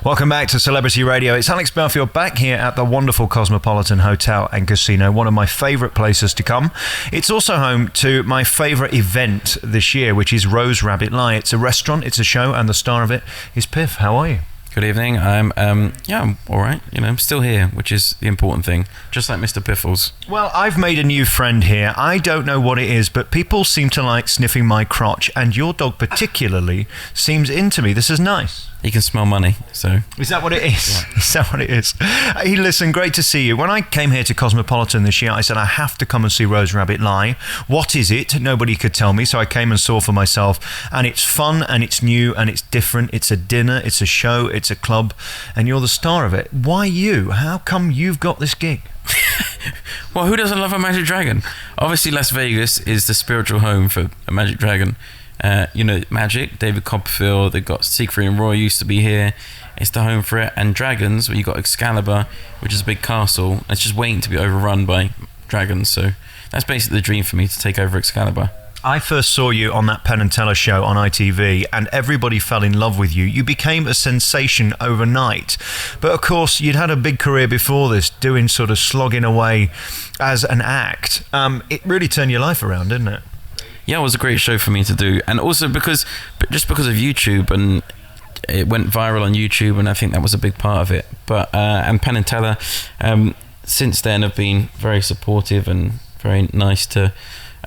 Welcome back to Celebrity Radio. It's Alex Belfield back here at the wonderful Cosmopolitan Hotel and Casino, one of my favourite places to come. It's also home to my favourite event this year, which is Rose Rabbit Lie. It's a restaurant, it's a show, and the star of it is Piff. How are you? Good evening. I'm all right. I'm still here, which is the important thing. Just like Mr. Piffles. Well, I've made a new friend here. I don't know what it is, but people seem to like sniffing my crotch, and your dog particularly seems into me. This is nice. He can smell money, so... Is that what it is? Yeah. Is that what it is? Hey, listen, great to see you. When I came here to Cosmopolitan this year, I said I have to come and see Rose Rabbit Lie. What is it? Nobody could tell me, so I came and saw for myself. And it's fun, and it's new, and it's different. It's a dinner, it's a show, it's a club, and you're the star of it. Why you? How come you've got this gig? Well, who doesn't love a magic dragon? Obviously, Las Vegas is the spiritual home for a magic dragon. Magic, David Copperfield, they've got Siegfried and Roy used to be here. It's the home for it. And dragons, where you've got Excalibur, which is a big castle. It's just waiting to be overrun by dragons. So that's basically the dream for me, to take over Excalibur. I first saw you on that Penn and Teller show on ITV, and everybody fell in love with you. You became a sensation overnight. But of course, you'd had a big career before this, doing sort of slogging away as an act. It really turned your life around, didn't it? Yeah, it was a great show for me to do, and also because of YouTube, and it went viral on YouTube, and I think that was a big part of it. But and Penn and Teller, since then, have been very supportive and very nice to.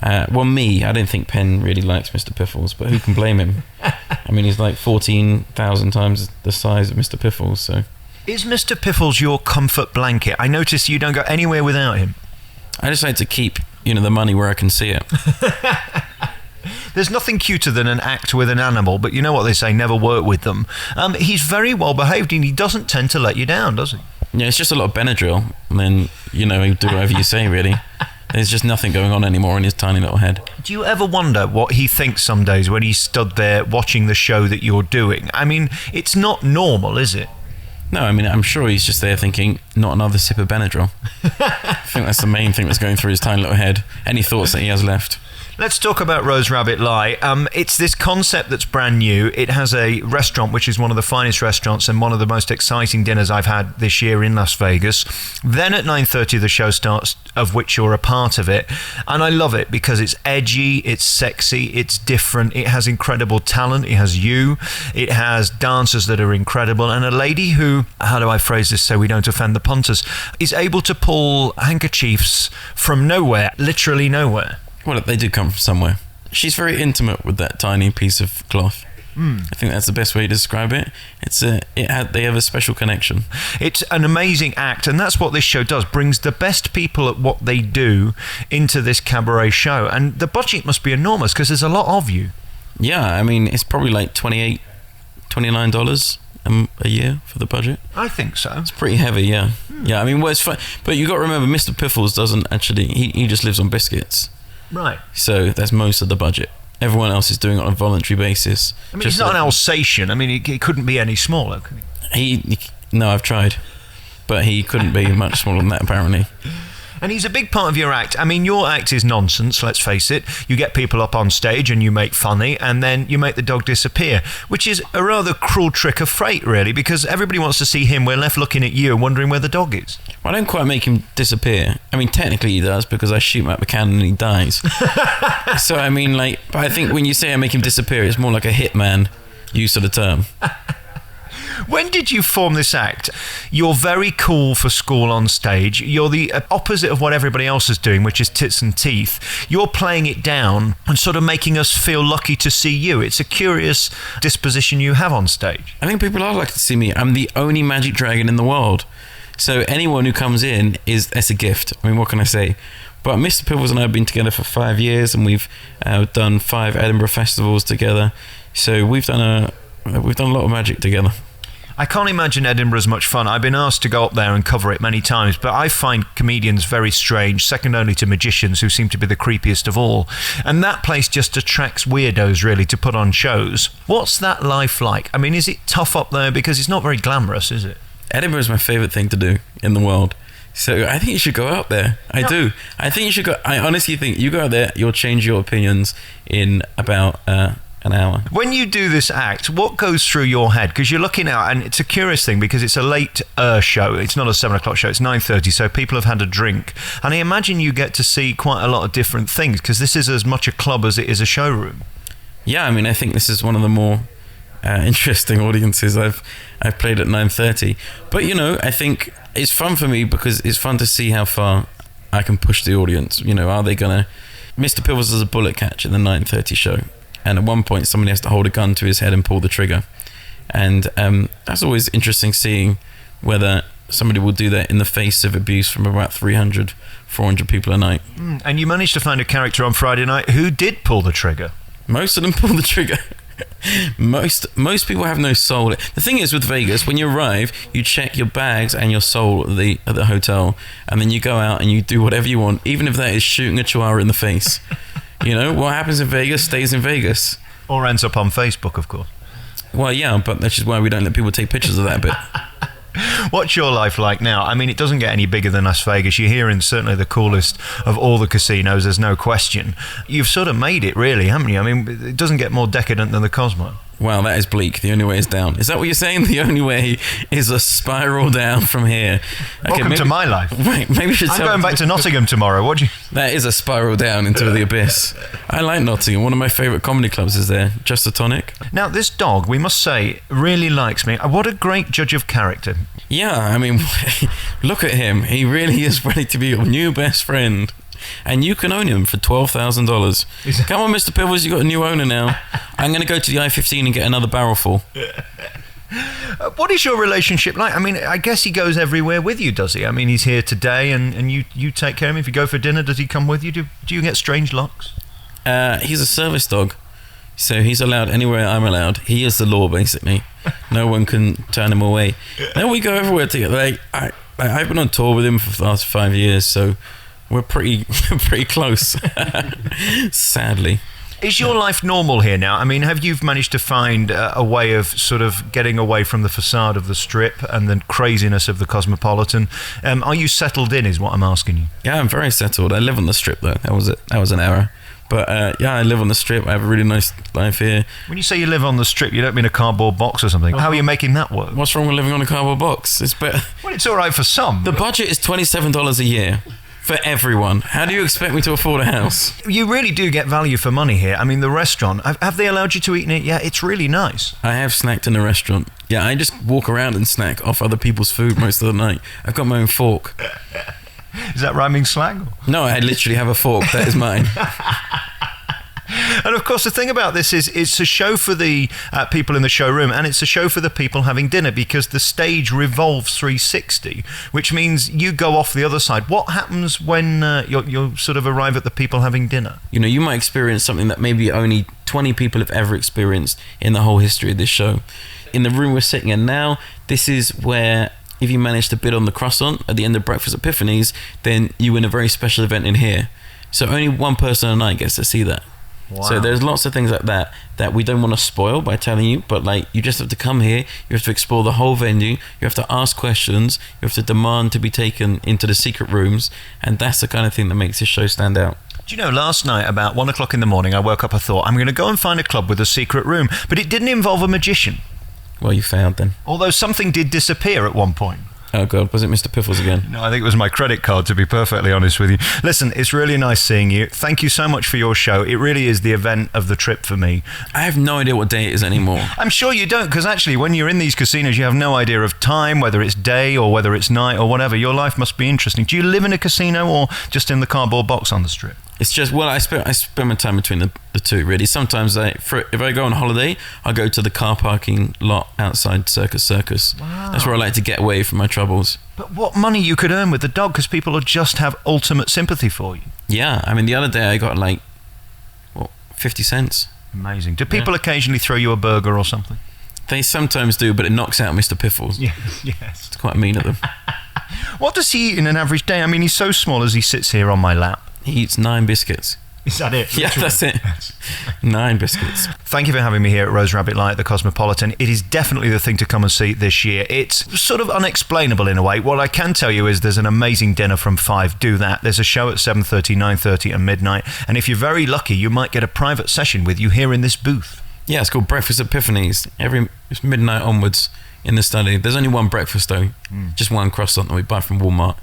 Me, I don't think Penn really likes Mr. Piffles, but who can blame him? I mean, he's like 14,000 times the size of Mr. Piffles. So, is Mr. Piffles your comfort blanket? I notice you don't go anywhere without him. I just like to keep the money where I can see it. There's nothing cuter than an act with an animal, but you know what they say, never work with them. He's very well behaved, and he doesn't tend to let you down, does he? Yeah, it's just a lot of Benadryl, and then, he'll do whatever you say, really. There's just nothing going on anymore in his tiny little head. Do you ever wonder what he thinks some days when he's stood there watching the show that you're doing? I mean, it's not normal, is it? No, I mean, I'm sure he's just there thinking, not another sip of Benadryl. I think that's the main thing that's going through his tiny little head. Any thoughts that he has left? Let's talk about Rose Rabbit Lie. It's this concept that's brand new. It has a restaurant, which is one of the finest restaurants and one of the most exciting dinners I've had this year in Las Vegas. Then at 9:30 the show starts, of which you're a part of it. And I love it because it's edgy, it's sexy, it's different, it has incredible talent, it has you, it has dancers that are incredible, and a lady who, how do I phrase this so we don't offend the punters, is able to pull handkerchiefs from nowhere, literally nowhere. Well, they do come from somewhere. She's very intimate with that tiny piece of cloth. I think that's the best way to describe it. They have a special connection. It's an amazing act, and that's what this show does, brings the best people at what they do into this cabaret show. And the budget must be enormous because there's a lot of you. Yeah, I mean, it's probably like $28, $29 a year for the budget. I think so. It's pretty heavy, yeah. Yeah, I mean, it's fun. But you got to remember, Mr. Piffles doesn't actually, he just lives on biscuits. Right. So that's most of the budget. Everyone else is doing it on a voluntary basis. I mean, he's not an Alsatian. I mean, he couldn't be any smaller, could he? No, I've tried. But he couldn't be much smaller than that, apparently. And he's a big part of your act. I mean, your act is nonsense, let's face it. You get people up on stage and you make funny, and then you make the dog disappear, which is a rather cruel trick of fate, really, because everybody wants to see him. We're left looking at you and wondering where the dog is. Well, I don't quite make him disappear. I mean, technically he does, because I shoot him out the cannon and he dies. So, I mean, but I think when you say I make him disappear, it's more like a hitman use of the term. When did you form this act? You're very cool for school on stage. You're the opposite of what everybody else is doing, which is tits and teeth. You're playing it down and sort of making us feel lucky to see you. It's a curious disposition you have on stage. I think people are lucky to see me. I'm the only magic dragon in the world. So anyone who comes in, that's a gift. I mean, what can I say? But Mr. Piffles and I have been together for 5 years, and we've done 5 Edinburgh festivals together. So we've done a lot of magic together. I can't imagine Edinburgh's much fun. I've been asked to go up there and cover it many times, but I find comedians very strange, second only to magicians, who seem to be the creepiest of all. And that place just attracts weirdos, really, to put on shows. What's that life like? I mean, is it tough up there? Because it's not very glamorous, is it? Edinburgh is my favourite thing to do in the world. So I think you should go out there. I do. I think you should go. I honestly think you go out there, you'll change your opinions in about a an hour. When you do this act, what goes through your head? Because you're looking out, and it's a curious thing because it's a late show. It's not a 7 o'clock show. It's 9:30, so people have had a drink. And I imagine you get to see quite a lot of different things because this is as much a club as it is a showroom. Yeah, I mean, I think this is one of the more interesting audiences I've played at 9:30. But, you know, I think it's fun for me because it's fun to see how far I can push the audience. You know, are they going to... Mr. Pivels is a bullet catch in the 9:30 show. And at one point, somebody has to hold a gun to his head and pull the trigger. And that's always interesting seeing whether somebody will do that in the face of abuse from about 300, 400 people a night. And you managed to find a character on Friday night who did pull the trigger. Most of them pull the trigger. Most people have no soul. The thing is with Vegas, when you arrive, you check your bags and your soul at the hotel, and then you go out and you do whatever you want, even if that is shooting a chihuahua in the face. You know, what happens in Vegas stays in Vegas. Or ends up on Facebook, of course. Well, yeah, but that's just why we don't let people take pictures of that bit. What's your life like now? I mean, it doesn't get any bigger than Las Vegas. You're here in certainly the coolest of all the casinos, there's no question. You've sort of made it, really, haven't you? I mean, it doesn't get more decadent than the Cosmo. Wow, that is bleak. The only way is down. Is that what you're saying? The only way is a spiral down from here. Okay, Welcome to my life. Right, maybe we should I'm going back to Nottingham tomorrow. What do you... That is a spiral down into the abyss. I like Nottingham. One of my favourite comedy clubs is there. Just a Tonic. Now, this dog, we must say, really likes me. What a great judge of character. Yeah, I mean, look at him. He really is ready to be your new best friend. And you can own him for $12,000. Come on, Mr. Pivels, you got a new owner now. I'm going to go to the I-15 and get another barrel full. What is your relationship like? I mean, I guess he goes everywhere with you, does he? I mean, he's here today and you take care of him. If you go for dinner, does he come with you? Do you get strange looks? He's a service dog. So he's allowed anywhere I'm allowed. He is the law, basically. No one can turn him away. Then we go everywhere together. Like, I've been on tour with him for the last 5 years, so... We're pretty close, sadly. Is your life normal here now? I mean, have you managed to find a way of sort of getting away from the facade of the Strip and the craziness of the Cosmopolitan? Are you settled in, is what I'm asking you? Yeah, I'm very settled. I live on the Strip, though. That was an error. But yeah, I live on the Strip. I have a really nice life here. When you say you live on the Strip, you don't mean a cardboard box or something. How are you making that work? What's wrong with living on a cardboard box? It's better. Well, it's all right for some. The budget is $27 a year. For everyone. How do you expect me to afford a house? You really do get value for money here. I mean, the restaurant, have they allowed you to eat in it? Yeah, it's really nice. I have snacked in a restaurant. Yeah, I just walk around and snack off other people's food most of the night. I've got my own fork. Is that rhyming slang? No, I literally have a fork. That is mine. And of course, the thing about this is it's a show for the people in the showroom, and it's a show for the people having dinner because the stage revolves 360, which means you go off the other side. What happens when you sort of arrive at the people having dinner? You know, you might experience something that maybe only 20 people have ever experienced in the whole history of this show. In the room we're sitting in now, this is where if you manage to bid on the croissant at the end of Breakfast Epiphanies, then you win a very special event in here. So only one person a night gets to see that. Wow. So there's lots of things like that we don't want to spoil by telling you, but like you just have to come here, you have to explore the whole venue, you have to ask questions, you have to demand to be taken into the secret rooms, and that's the kind of thing that makes this show stand out. Do you know, last night about 1 o'clock in the morning I woke up, I thought I'm going to go and find a club with a secret room, but it didn't involve a magician. Well, you failed then. Although something did disappear at one point. Oh God, was it Mr. Piffles again? No, I think it was my credit card, to be perfectly honest with you. Listen, it's really nice seeing you. Thank you so much for your show. It really is the event of the trip for me. I have no idea what day it is anymore. I'm sure you don't, because actually when you're in these casinos, you have no idea of time, whether it's day or whether it's night or whatever. Your life must be interesting. Do you live in a casino or just in the cardboard box on the Strip? It's just, well, I spend my time between the two, really. Sometimes if I go on holiday, I go to the car parking lot outside Circus. Wow. That's where I like to get away from my troubles. But what money you could earn with the dog, because people will just have ultimate sympathy for you. Yeah, I mean, the other day I got 50 cents. Amazing. Do people occasionally throw you a burger or something? They sometimes do, but it knocks out Mr. Piffles. Yes. It's quite mean of them. What does he eat in an average day? I mean, he's so small as he sits here on my lap. He eats 9 biscuits. Is that it? Yeah, that's it. 9 biscuits. Thank you for having me here at Rose Rabbit Light at the Cosmopolitan. It is definitely the thing to come and see this year. It's sort of unexplainable in a way. What I can tell you is there's an amazing dinner from 5. Do that. There's a show at 7:30, 9:30 and midnight. And if you're very lucky, you might get a private session with you here in this booth. Yeah, it's called Breakfast Epiphanies. It's midnight onwards in the study. There's only one breakfast though, just one croissant that we buy from Walmart.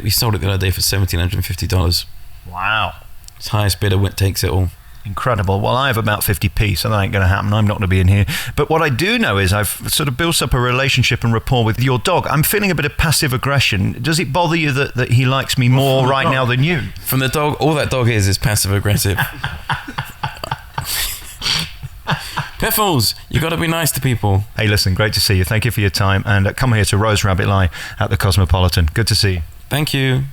We sold it the other day for $1,750. Wow. It's highest bidder takes it all. Incredible. Well, I have about 50p, so that ain't going to happen. I'm not going to be in here. But what I do know is I've sort of built up a relationship and rapport with your dog. I'm feeling a bit of passive aggression. Does it bother you that he likes me more right now than you? From the dog, all that dog is passive aggressive. Piffles, you got to be nice to people. Hey, listen, great to see you. Thank you for your time. And come here to Rose Rabbit Lie at the Cosmopolitan. Good to see you. Thank you.